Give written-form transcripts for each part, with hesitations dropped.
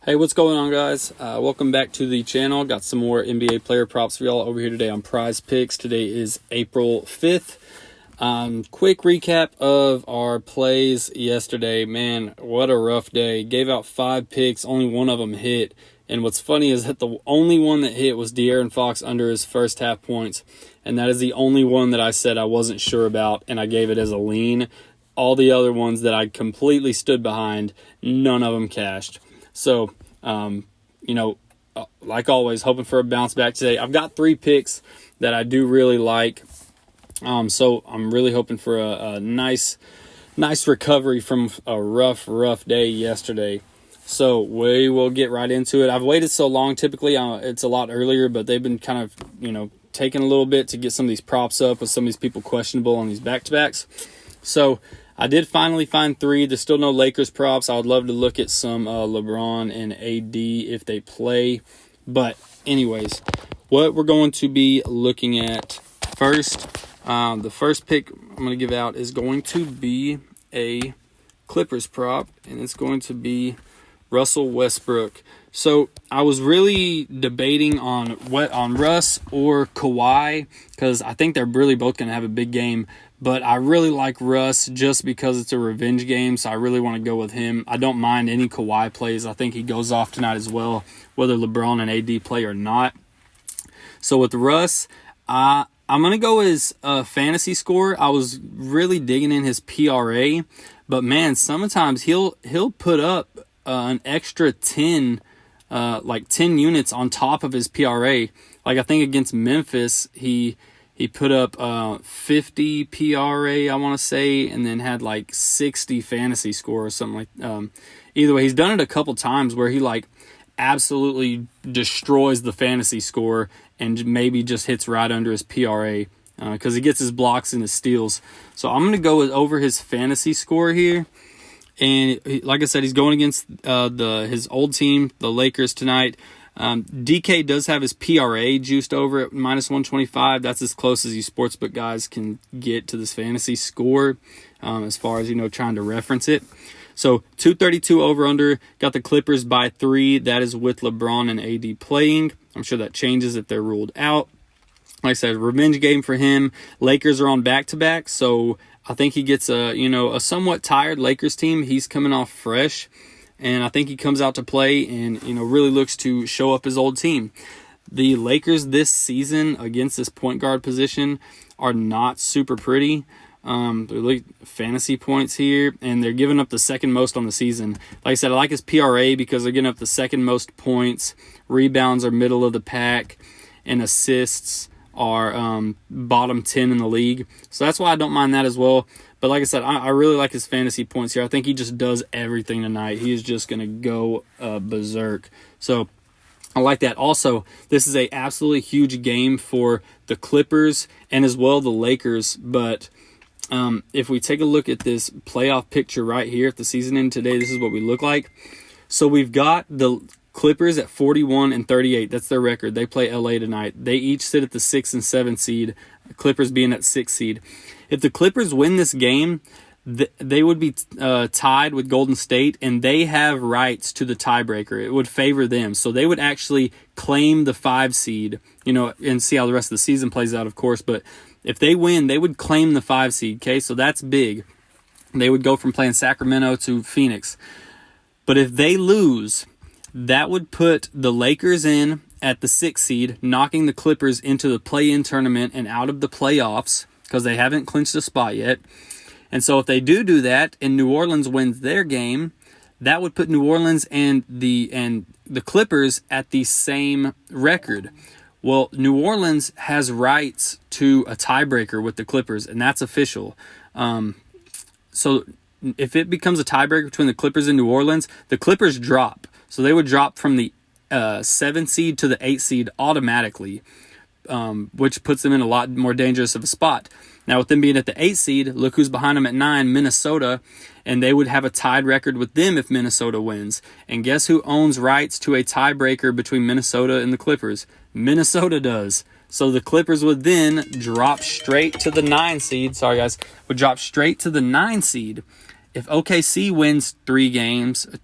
Hey, what's going on, guys? Welcome back to the channel. Got some more NBA player props for y'all over here today on PrizePicks. Today is April 5th. Quick recap of our plays yesterday. Man, what a rough day. Gave out 5 picks, only one of them hit. And what's funny is that the only one that hit was De'Aaron Fox under his first half points. And that is the only one that I said I wasn't sure about, and I gave it as a lean. All the other ones that I completely stood behind, none of them cashed. So, like always, hoping for a bounce back today. I've got 3 picks that I do really like. So I'm really hoping for a nice recovery from a rough day yesterday. So we will get right into it. I've waited so long. Typically, it's a lot earlier, but they've been kind of, taking a little bit to get some of these props up with some of these people questionable on these back-to-backs. So I did finally find 3. There's still no Lakers props. I would love to look at some LeBron and AD if they play. But anyways, what we're going to be looking at first, the first pick I'm going to give out is going to be a Clippers prop, and it's going to be Russell Westbrook. So I was really debating on Russ or Kawhi, because I think they're really both going to have a big game. But I really like Russ just because it's a revenge game, so I really want to go with him. I don't mind any Kawhi plays. I think he goes off tonight as well, whether LeBron and AD play or not. So with Russ, I'm going to go as a fantasy score. I was really digging in his PRA, but man, sometimes he'll put up an extra 10 units on top of his PRA. Like I think against Memphis, he put up 50 PRA, I want to say, and then had like 60 fantasy score or something like. Either way, he's done it a couple times where he absolutely destroys the fantasy score and maybe just hits right under his PRA because he gets his blocks and his steals. So I'm going to go over his fantasy score here. And like I said, he's going against his old team, the Lakers, tonight. DK does have his PRA juiced over at -125. That's as close as you sportsbook guys can get to this fantasy score as far as, trying to reference it. So 232 over under. Got the Clippers by 3. That is with LeBron and AD playing. I'm sure that changes if they're ruled out. Like I said, revenge game for him. Lakers are on back-to-back, so I think he gets a somewhat tired Lakers team. He's coming off fresh, and I think he comes out to play and, really looks to show up his old team. The Lakers this season against this point guard position are not super pretty. They're fantasy points here, and they're giving up the second most on the season. Like I said, I like his PRA because they're giving up the second most points. Rebounds are middle of the pack, and assists are bottom 10 in the league. So that's why I don't mind that as well. But like I said, I really like his fantasy points here. I think he just does everything tonight. He is just going to go berserk. So I like that. Also, this is a absolutely huge game for the Clippers and as well the Lakers. But if we take a look at this playoff picture right here at the season end today, this is what we look like. So we've got the Clippers at 41-38. That's their record. They play LA tonight. They each sit at the 6 and 7 seed. Clippers being at 6 seed. If the Clippers win this game, they would be tied with Golden State, and they have rights to the tiebreaker. It would favor them. So they would actually claim the 5 seed, and see how the rest of the season plays out, of course. But if they win, they would claim the 5 seed, okay? So that's big. They would go from playing Sacramento to Phoenix. But if they lose, that would put the Lakers in at the 6 seed, knocking the Clippers into the play-in tournament and out of the playoffs because they haven't clinched a spot yet. And so if they do that and New Orleans wins their game, that would put New Orleans and the Clippers at the same record. Well, New Orleans has rights to a tiebreaker with the Clippers, and that's official. So if it becomes a tiebreaker between the Clippers and New Orleans, the Clippers drop. So they would drop from the 7 seed to the 8 seed automatically, which puts them in a lot more dangerous of a spot. Now, with them being at the 8 seed, look who's behind them at 9, Minnesota, and they would have a tied record with them if Minnesota wins. And guess who owns rights to a tiebreaker between Minnesota and the Clippers? Minnesota does. So the Clippers would then drop straight to the 9 seed. Sorry, guys. Would drop straight to the 9 seed. if OKC wins 2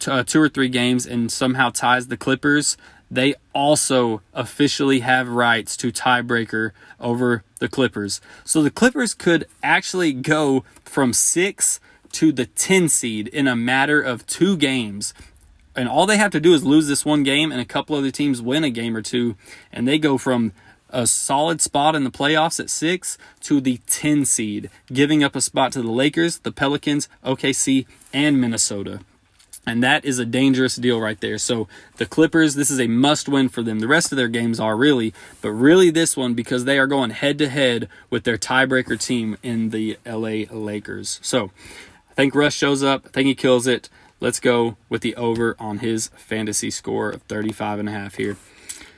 or 3 games and somehow ties the Clippers, they also officially have rights to tiebreaker over the Clippers. So the Clippers could actually go from 6 to the 10 seed in a matter of 2 games. And all they have to do is lose this one game and a couple other teams win a game or two, and they go from a solid spot in the playoffs at 6 to the 10 seed, giving up a spot to the Lakers, the Pelicans, OKC, and Minnesota. And that is a dangerous deal right there. So the Clippers, this is a must-win for them. The rest of their games are really, but really this one because they are going head-to-head with their tiebreaker team in the LA Lakers. So I think Russ shows up. I think he kills it. Let's go with the over on his fantasy score of 35.5 here.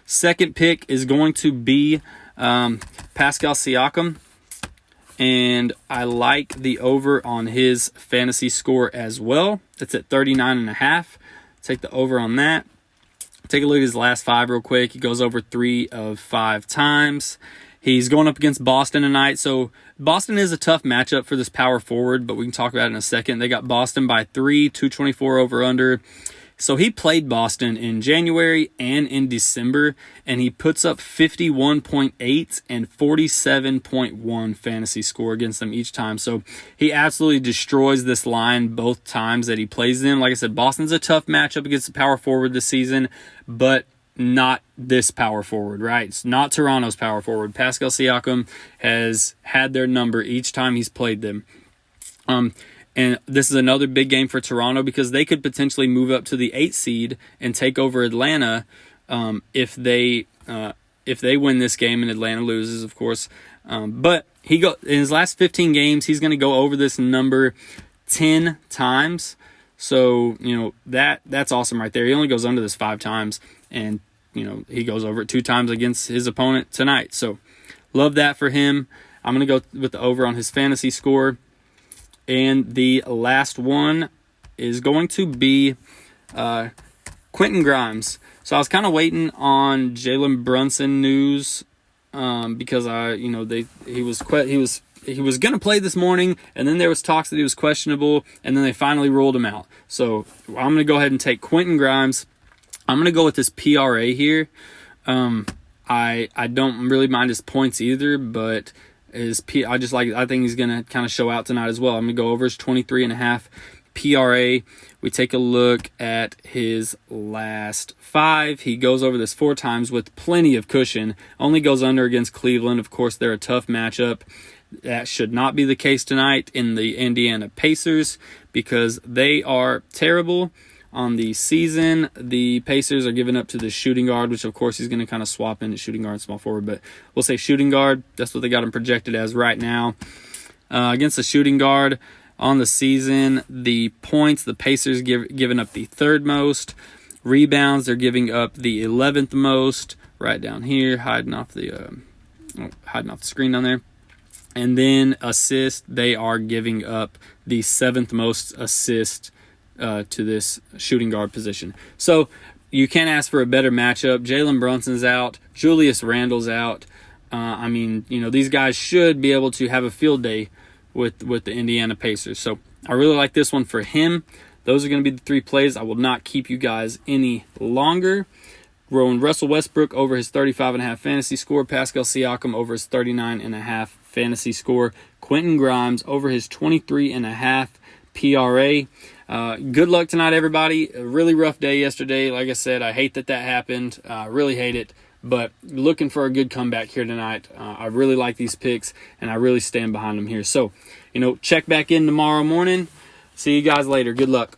Second pick is going to be Pascal Siakam. And I like the over on his fantasy score as well. It's at 39.5. Take the over on that. Take a look at his last 5 real quick. He goes over 3 of 5 times. He's going up against Boston tonight. So Boston is a tough matchup for this power forward, but we can talk about it in a second. They got Boston by 3, 224 over under. So he played Boston in January and in December, and he puts up 51.8 and 47.1 fantasy score against them each time. So he absolutely destroys this line both times that he plays them. Like I said, Boston's a tough matchup against the power forward this season, but not this power forward, right? It's not Toronto's power forward. Pascal Siakam has had their number each time he's played them. And this is another big game for Toronto because they could potentially move up to the 8th seed and take over Atlanta if they win this game and Atlanta loses, of course. But in his last 15 games, he's going to go over this number 10 times. So that's awesome right there. He only goes under this 5 times, and he goes over it 2 times against his opponent tonight. So love that for him. I'm going to go with the over on his fantasy score. And the last one is going to be Quentin Grimes. So I was kind of waiting on Jalen Brunson news because he was going to play this morning, and then there was talks that he was questionable, and then they finally ruled him out. So I'm going to go ahead and take Quentin Grimes. I'm going to go with this PRA here. I don't really mind his points either, but I think he's going to kind of show out tonight as well. I'm going to go over his 23.5 PRA. We take a look at his last 5. He goes over this 4 times with plenty of cushion. Only goes under against Cleveland. Of course, they're a tough matchup. That should not be the case tonight in the Indiana Pacers because they are terrible. On the season, the Pacers are giving up to the shooting guard, which of course he's going to kind of swap into shooting guard and small forward, but we'll say shooting guard. That's what they got him projected as right now. Against the shooting guard on the season, the points, the Pacers giving up the 3rd most. Rebounds, they're giving up the 11th most. Right down here, hiding off the screen down there. And then assists, they are giving up the 7th most assists to this shooting guard position. So you can't ask for a better matchup. Jalen Brunson's out. Julius Randle's out. These guys should be able to have a field day with the Indiana Pacers. So I really like this one for him. Those are going to be the 3 plays. I will not keep you guys any longer. Going Russell Westbrook over his 35.5 fantasy score. Pascal Siakam over his 39.5 fantasy score. Quentin Grimes over his 23.5 PRA. Good luck tonight, everybody. A really rough day yesterday. Like I said, I hate that happened. I really hate it. But looking for a good comeback here tonight. I really like these picks, and I really stand behind them here. So, check back in tomorrow morning. See you guys later. Good luck.